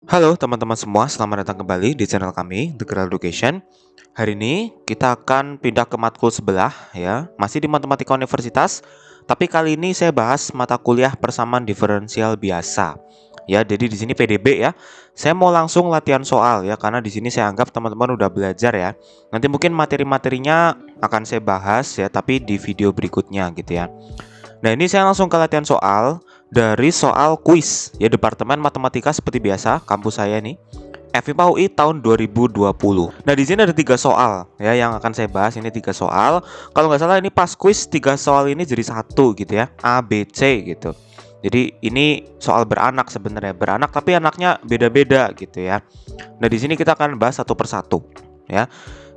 Halo teman-teman semua, selamat datang kembali di channel kami, The Girl Education. Hari ini kita akan pindah ke matkul sebelah ya, masih di Matematika Universitas, tapi kali ini saya bahas mata kuliah persamaan diferensial biasa. Ya, jadi di sini PDB ya. Saya mau langsung latihan soal ya, karena di sini saya anggap teman-teman udah belajar ya. Nanti mungkin materi-materinya akan saya bahas ya, tapi di video berikutnya gitu ya. Nah, ini saya langsung ke latihan soal dari soal kuis ya Departemen Matematika seperti biasa kampus saya nih. FIPA UI tahun 2020. Nah, di sini ada 3 soal ya yang akan saya bahas. Ini 3 soal. Kalau nggak salah ini pas kuis 3 soal ini jadi satu gitu ya. A, B, C gitu. Jadi ini soal beranak sebenarnya, beranak tapi anaknya beda-beda gitu ya. Nah, di sini kita akan bahas satu persatu ya.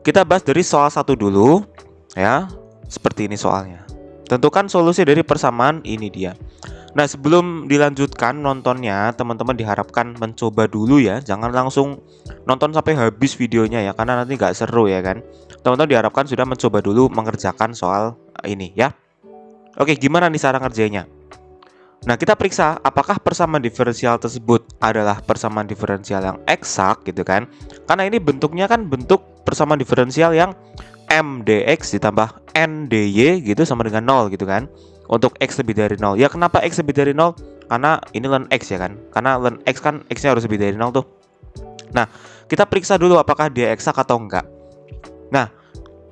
Kita bahas dari soal satu dulu ya. Seperti ini soalnya. Tentukan solusi dari persamaan ini dia. Nah, sebelum dilanjutkan nontonnya, teman-teman diharapkan mencoba dulu ya. Jangan langsung nonton sampai habis videonya ya, karena nanti nggak seru ya kan. Teman-teman diharapkan sudah mencoba dulu mengerjakan soal ini ya. Oke, gimana nih cara ngerjainnya? Nah, kita periksa apakah persamaan diferensial tersebut adalah persamaan diferensial yang eksak gitu kan. Karena ini bentuknya kan bentuk persamaan diferensial yang M dx ditambah N dy gitu sama dengan 0 gitu kan. Untuk X lebih dari 0. Ya kenapa X lebih dari 0? Karena ini ln X ya kan. Karena ln X kan X-nya harus lebih dari 0 tuh. Nah, kita periksa dulu apakah dia eksak atau enggak. Nah,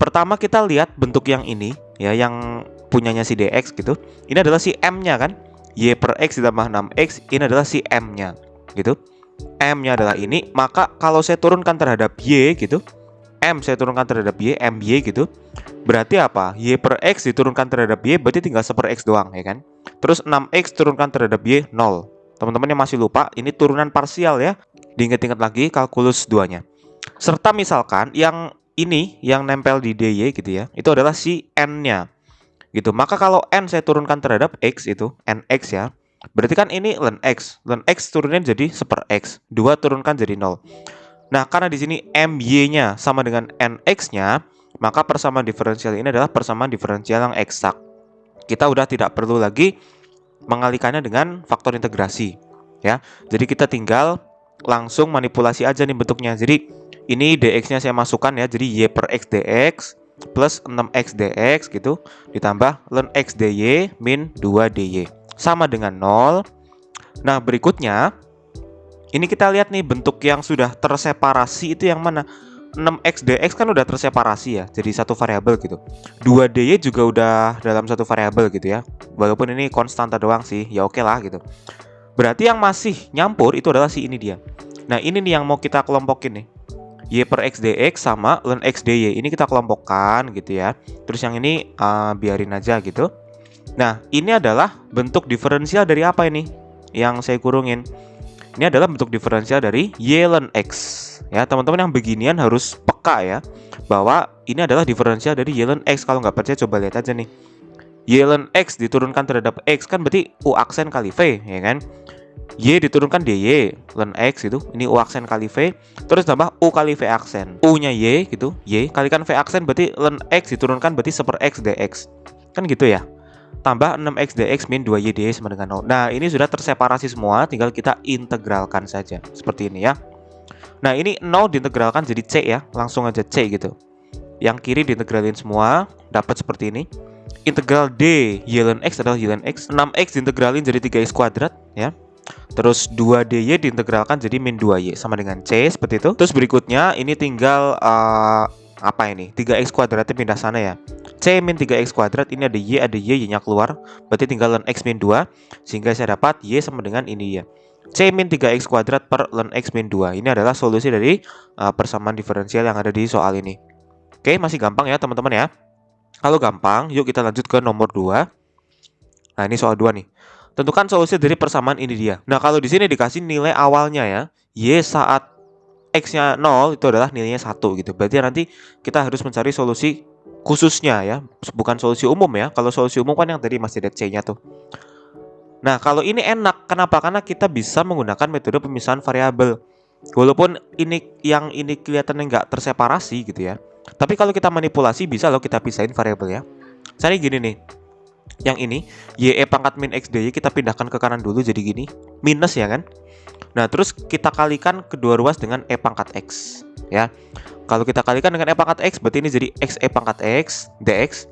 pertama kita lihat bentuk yang ini ya, yang punyanya si dx gitu. Ini adalah si M-nya kan. Y per X ditambah 6X, ini adalah si M-nya gitu. M-nya adalah ini, maka kalau saya turunkan terhadap Y gitu, M saya turunkan terhadap Y, MY gitu, berarti apa? Y per X diturunkan terhadap Y berarti tinggal 1/X doang ya kan. Terus 6X turunkan terhadap Y 0. Teman-teman yang masih lupa, ini turunan parsial ya. Diingat-ingat lagi kalkulus 2-nya. Serta misalkan yang ini yang nempel di DY gitu ya, itu adalah si N-nya gitu. Maka kalau N saya turunkan terhadap X itu, NX ya, berarti kan ini ln X. Ln X turunin jadi 1/X. 2 turunkan jadi 0. Nah, karena di sini MY-nya sama dengan NX-nya, maka persamaan diferensial ini adalah persamaan diferensial yang eksak. Kita udah tidak perlu lagi mengalihkannya dengan faktor integrasi ya. Jadi kita tinggal langsung manipulasi aja nih bentuknya. Jadi ini dx-nya saya masukkan ya. Jadi y per x dx plus 6x dx gitu ditambah ln x dy min 2 dy sama dengan 0. Nah, berikutnya ini kita lihat nih bentuk yang sudah terseparasi itu yang mana? 6x dx kan udah terseparasi ya, jadi satu variabel gitu. 2dy juga udah dalam satu variabel gitu ya. Walaupun ini konstanta doang sih, ya oke lah gitu. Berarti yang masih nyampur itu adalah si ini dia. Nah, ini nih yang mau kita kelompokin nih. Y per x dx sama ln x dy. Ini kita kelompokkan gitu ya. Terus yang ini biarin aja gitu. Nah, ini adalah bentuk diferensial dari apa ini? Yang saya kurungin. Ini adalah bentuk diferensial dari y ln x. Ya, teman-teman yang beginian harus peka ya, bahwa ini adalah diferensial dari y ln x. Kalau nggak percaya coba lihat aja nih. Y ln x diturunkan terhadap x kan berarti u aksen kali v, ya kan? Y diturunkan dy ln x itu, ini u aksen kali v, terus tambah u kali v aksen. U-nya y gitu, y kalikan v aksen berarti ln x diturunkan berarti 1/x dx. Kan gitu ya? Tambah 6x dx min 2y dy sama dengan 0. Nah, ini sudah terseparasi semua, tinggal kita integralkan saja. Seperti ini ya. Nah, ini 0 diintegralkan jadi c ya, langsung aja c gitu. Yang kiri diintegralin semua, dapat seperti ini. Integral d y ln x adalah y ln x. 6x diintegralin jadi 3x kuadrat ya. Terus 2dy diintegralkan jadi min 2y sama dengan c seperti itu. Terus berikutnya ini tinggal apa ini? 3x kuadratnya pindah sana ya. C min 3x kuadrat, ini ada y-nya keluar. Berarti tinggal ln x min 2. Sehingga saya dapat y sama dengan ini ya. C min 3x kuadrat per ln x min 2. Ini adalah solusi dari persamaan diferensial yang ada di soal ini. Oke, masih gampang ya teman-teman ya. Kalau gampang, yuk kita lanjut ke nomor 2. Nah, ini soal 2 nih. Tentukan solusi dari persamaan ini dia. Nah, kalau di sini dikasih nilai awalnya ya. Y saat X-nya 0 itu adalah nilainya 1 gitu. Berarti nanti kita harus mencari solusi khususnya ya, bukan solusi umum ya. Kalau solusi umum kan yang tadi masih ada C-nya tuh. Nah, kalau ini enak, kenapa? Karena kita bisa menggunakan metode pemisahan variabel. Walaupun ini kelihatannya nggak terseparasi gitu ya. Tapi kalau kita manipulasi bisa loh kita pisahin variabel ya. Misalnya gini nih. Yang ini y pangkat min x dy kita pindahkan ke kanan dulu jadi gini. Minus ya kan? Nah, terus kita kalikan kedua ruas dengan E pangkat X, ya. Kalau kita kalikan dengan E pangkat X, berarti ini jadi X E pangkat X, dx.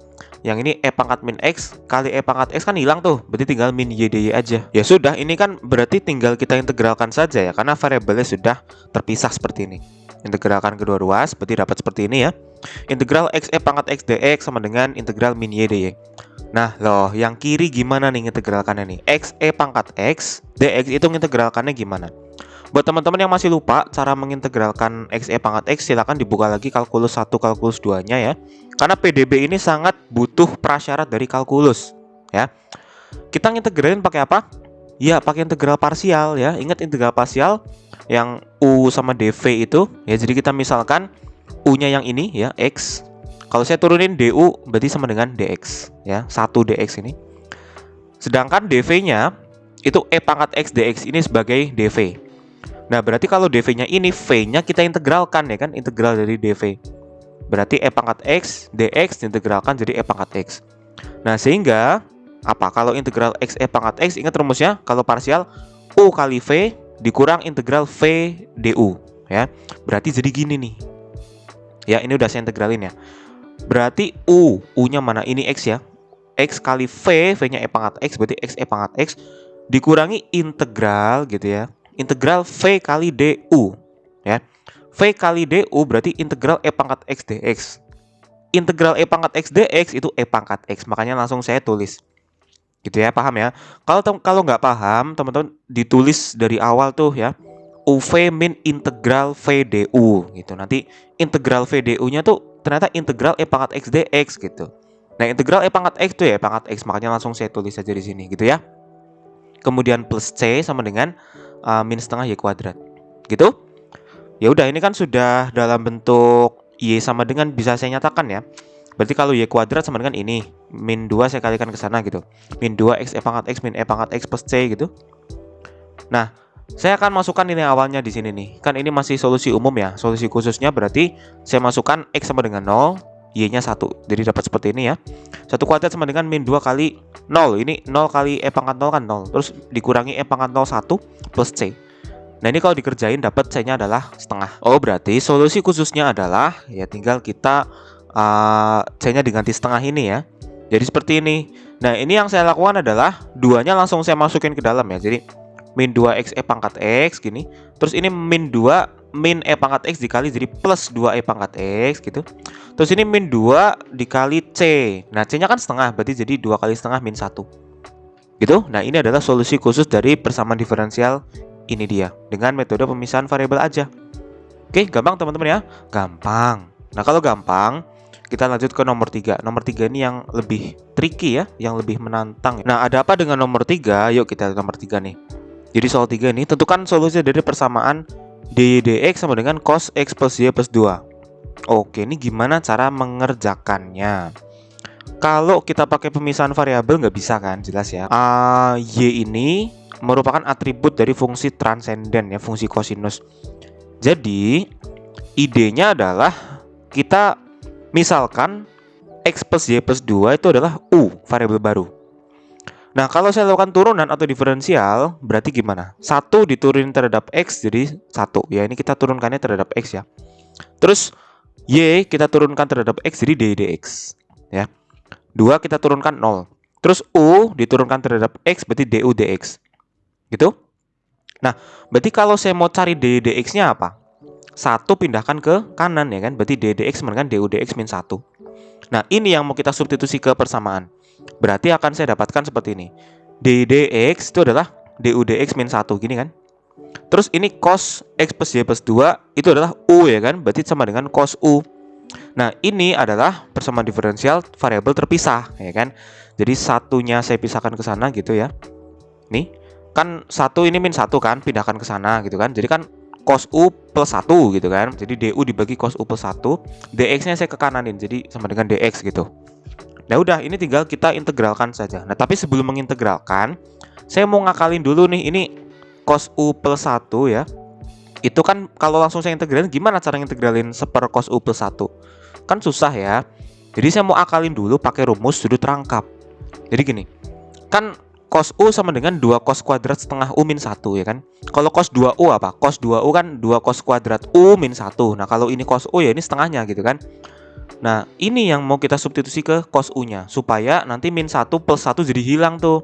Yang ini E pangkat min X, kali E pangkat X kan hilang tuh, berarti tinggal min Y dy aja. Ya sudah, ini kan berarti tinggal kita integralkan saja ya, karena variabelnya sudah terpisah seperti ini. Integralkan kedua ruas, berarti dapat seperti ini ya. Integral X E pangkat X dx sama dengan integral min Y dy. Nah loh, yang kiri gimana nih integralkannya nih? X E pangkat X dx itu integralkannya gimana? Buat teman-teman yang masih lupa cara mengintegralkan X E pangkat X, silakan dibuka lagi kalkulus 1, kalkulus 2-nya ya. Karena PDB ini sangat butuh prasyarat dari kalkulus ya. Kita ngintegralin pakai apa? Ya, pakai integral parsial ya. Ingat integral parsial yang U sama dv itu ya. Jadi kita misalkan U-nya yang ini ya, X. Kalau saya turunin du berarti sama dengan dx ya, 1 dx ini. Sedangkan dv-nya itu E pangkat X dx ini sebagai dv. Nah, berarti kalau dv-nya ini v-nya kita integralkan ya kan, integral dari dv. Berarti E pangkat X dx diintegralkan jadi E pangkat X. Nah, sehingga apa? Kalau integral X E pangkat X, ingat rumusnya, kalau parsial U kali V dikurang integral V du ya. Berarti jadi gini nih. Ya, ini udah saya integralin ya. Berarti U-nya mana? Ini X ya. X kali V, V-nya E pangkat X, berarti X E pangkat X dikurangi integral gitu ya. Integral V kali du ya. V kali du berarti integral E pangkat X dx. Integral E pangkat X dx itu E pangkat X, makanya langsung saya tulis. Gitu ya, paham ya? Kalau nggak paham, teman-teman ditulis dari awal tuh ya. UV min integral V du gitu. Nanti integral V du-nya tuh ternyata integral E pangkat X dx gitu. Nah, integral E pangkat X tuh ya E pangkat X, makanya langsung saya tulis aja di sini gitu ya. Kemudian plus C sama dengan min setengah Y kuadrat. Gitu. Ya udah, ini kan sudah dalam bentuk Y sama dengan bisa saya nyatakan ya. Berarti kalau Y kuadrat sama dengan ini, min 2 saya kalikan ke sana gitu. Min 2 X E pangkat X min E pangkat X plus C gitu. Nah, saya akan masukkan ini awalnya di sini nih. Kan ini masih solusi umum ya. Solusi khususnya berarti saya masukkan X sama dengan 0, Y-nya 1. Jadi dapat seperti ini ya. 1 kuadrat sama dengan min 2 kali 0. Ini 0 kali E pangkat 0 kan 0. Terus dikurangi E pangkat 0 1 plus C. Nah, ini kalau dikerjain dapat C-nya adalah setengah. Oh, berarti solusi khususnya adalah ya tinggal kita C-nya diganti setengah ini ya. Jadi seperti ini. Nah, ini yang saya lakukan adalah 2-nya langsung saya masukin ke dalam ya. Jadi min 2x E pangkat X gini. Terus ini min 2 min E pangkat X dikali jadi plus 2 E pangkat X gitu. Terus ini min 2 dikali C. Nah, C-nya kan setengah, berarti jadi 2 kali setengah min 1 gitu. Nah, ini adalah solusi khusus dari persamaan diferensial ini dia, dengan metode pemisahan variabel aja. Oke, gampang teman-teman ya? Gampang. Nah, kalau gampang, kita lanjut ke nomor 3. Nomor 3 ini yang lebih tricky ya, yang lebih menantang. Nah, ada apa dengan nomor 3? Yuk kita lihat nomor 3 nih. Jadi soal 3 ini, tentukan solusi dari persamaan dy dx sama dengan cos x plus y plus 2. Oke, ini gimana cara mengerjakannya? Kalau kita pakai pemisahan variabel nggak bisa kan, jelas ya. Y ini merupakan atribut dari fungsi transenden ya, fungsi kosinus. Jadi, idenya adalah kita misalkan x plus y plus 2 itu adalah u, variabel baru. Nah, kalau saya lakukan turunan atau diferensial, berarti gimana? 1 diturunin terhadap X jadi 1. Ya, ini kita turunkannya terhadap X ya. Terus Y kita turunkan terhadap X jadi dy dx. Ya. 2 kita turunkan 0. Terus U diturunkan terhadap X berarti du dx. Gitu? Nah, berarti kalau saya mau cari dy dx-nya apa? 1 pindahkan ke kanan ya kan? Berarti dy dx sama dengan du dx min 1. Nah, ini yang mau kita substitusi ke persamaan. Berarti akan saya dapatkan seperti ini. Dy dx itu adalah du dx min 1 gini kan. Terus ini cos x plus y plus 2 itu adalah u ya kan. Berarti sama dengan cos u. Nah, ini adalah persamaan diferensial variabel terpisah ya kan. Jadi satunya saya pisahkan ke sana gitu ya. Nih, kan 1 ini min 1 kan, pindahkan ke sana gitu kan. Jadi kan cos u plus 1 gitu kan. Jadi du dibagi cos u plus 1, dx-nya saya ke kananin jadi sama dengan dx gitu. Nah, udah, ini tinggal kita integralkan saja. Nah, tapi sebelum mengintegralkan, saya mau ngakalin dulu nih, ini cos u plus 1 ya. Itu kan kalau langsung saya integralin, gimana cara integralin seper cos u plus 1? Kan susah ya. Jadi saya mau akalin dulu pakai rumus sudut rangkap. Jadi gini, kan cos U sama dengan 2 cos kuadrat setengah U min 1 ya kan. Kalau cos 2U apa? Cos 2U kan 2 cos kuadrat U min 1. Nah kalau ini cos U ya ini setengahnya gitu kan. Nah ini yang mau kita substitusi ke cos U nya, supaya nanti min 1 plus 1 jadi hilang tuh.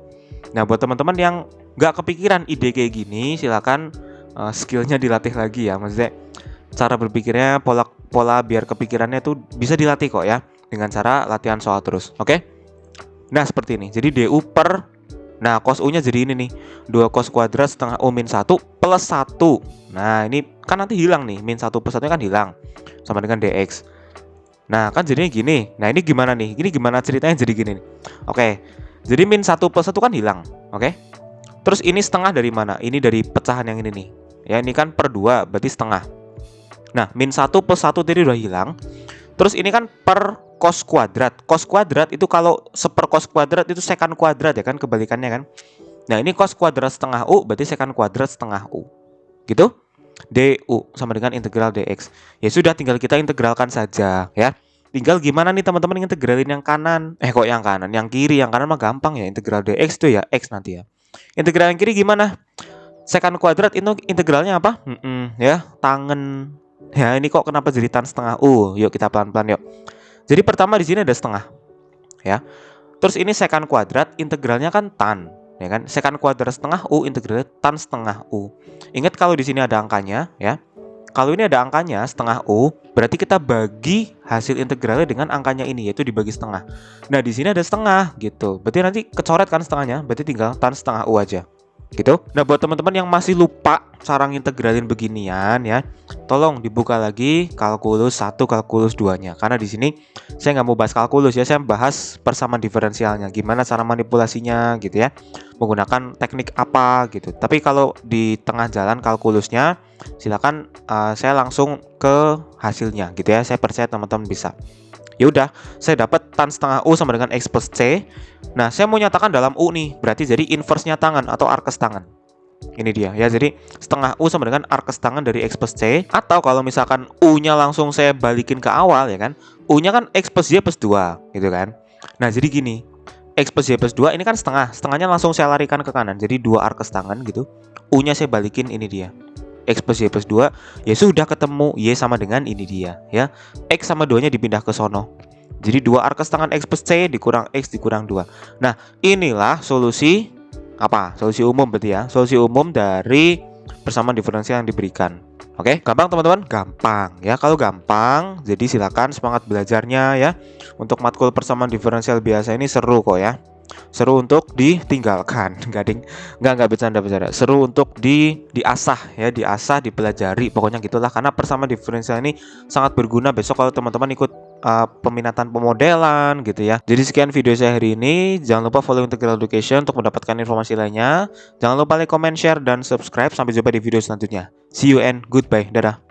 Nah buat teman-teman yang nggak kepikiran ide kayak gini, silakan skillnya dilatih lagi ya. Maksudnya cara berpikirnya, pola biar kepikirannya tuh bisa dilatih kok ya, dengan cara latihan soal terus. Oke? Nah seperti ini. Jadi DU per, nah cos U nya jadi ini nih, 2 cos kuadrat setengah U min 1 plus 1. Nah ini kan nanti hilang nih, min 1 plus 1 kan hilang, sama dengan DX. Nah kan jadinya gini. Nah ini gimana nih? Ini gimana ceritanya jadi gini nih. Oke, jadi min 1 plus 1 kan hilang. Oke, terus ini setengah dari mana? Ini dari pecahan yang ini nih. Ya ini kan per 2 berarti setengah. Nah min 1 plus 1 tadi udah hilang. Terus ini kan per cos kuadrat. Cos kuadrat itu kalau seper cos kuadrat itu sekant kuadrat ya kan, kebalikannya kan. Nah ini cos kuadrat setengah U berarti sekant kuadrat setengah U. Gitu. DU sama dengan integral DX. Ya sudah, tinggal kita integralkan saja ya. Tinggal gimana nih teman-teman integralin yang kanan. Kok yang kanan? Yang kiri. Yang kanan mah gampang ya. Integral DX itu ya X nanti ya. Integral yang kiri gimana? Sekant kuadrat itu integralnya apa? Ya, tangen. Ya, ini kok kenapa jadi tan setengah U? Yuk kita pelan-pelan yuk. Jadi pertama di sini ada setengah. Ya. Terus ini sekant kuadrat, integralnya kan tan. Ya kan, sekant kuadrat setengah U integralnya tan setengah U. Ingat kalau di sini ada angkanya ya. Kalau ini ada angkanya setengah U, berarti kita bagi hasil integralnya dengan angkanya ini, yaitu dibagi setengah. Nah di sini ada setengah gitu, berarti nanti kecoret kan setengahnya, berarti tinggal tan setengah U aja gitu. Nah buat teman-teman yang masih lupa cara integralin beginian ya, tolong dibuka lagi kalkulus 1, kalkulus 2-nya. Karena di sini saya nggak mau bahas kalkulus ya, saya bahas persamaan diferensialnya, gimana cara manipulasinya gitu ya, menggunakan teknik apa gitu. Tapi kalau di tengah jalan kalkulusnya, silakan saya langsung ke hasilnya gitu ya. Saya percaya teman-teman bisa. Ya udah, saya dapat tan setengah U sama dengan X plus C. Nah, saya mau nyatakan dalam U nih, berarti jadi inverse-nya tangan atau arkes tangan. Ini dia ya, jadi setengah U sama dengan arkes tangan dari X plus C. Atau kalau misalkan U-nya langsung saya balikin ke awal ya kan, U-nya kan X plus Y plus 2 gitu kan. Nah, jadi gini, X plus Y plus 2 ini kan setengah, setengahnya langsung saya larikan ke kanan, jadi 2 arkes tangan gitu. U-nya saya balikin, ini dia, X plus Y plus 2. Ya sudah, ketemu Y sama dengan ini dia ya, X sama 2 nya dipindah ke sono. Jadi 2 arkes tangan X plus C dikurang X dikurang 2. Nah inilah solusi apa? Solusi umum berarti ya, solusi umum dari persamaan diferensial yang diberikan. Oke, gampang teman-teman? Gampang ya. Kalau gampang, jadi silakan semangat belajarnya ya. Untuk matkul persamaan diferensial biasa ini seru kok ya. Seru untuk ditinggalkan, gading. Nggak bercanda. Seru untuk diasah ya, diasah, dipelajari. Pokoknya gitulah, karena persamaan diferensial ini sangat berguna besok kalau teman-teman ikut peminatan pemodelan gitu ya. Jadi sekian video saya hari ini. Jangan lupa follow Integral Education untuk mendapatkan informasi lainnya. Jangan lupa like, comment, share, dan subscribe. Sampai jumpa di video selanjutnya. See you and goodbye. Dadah.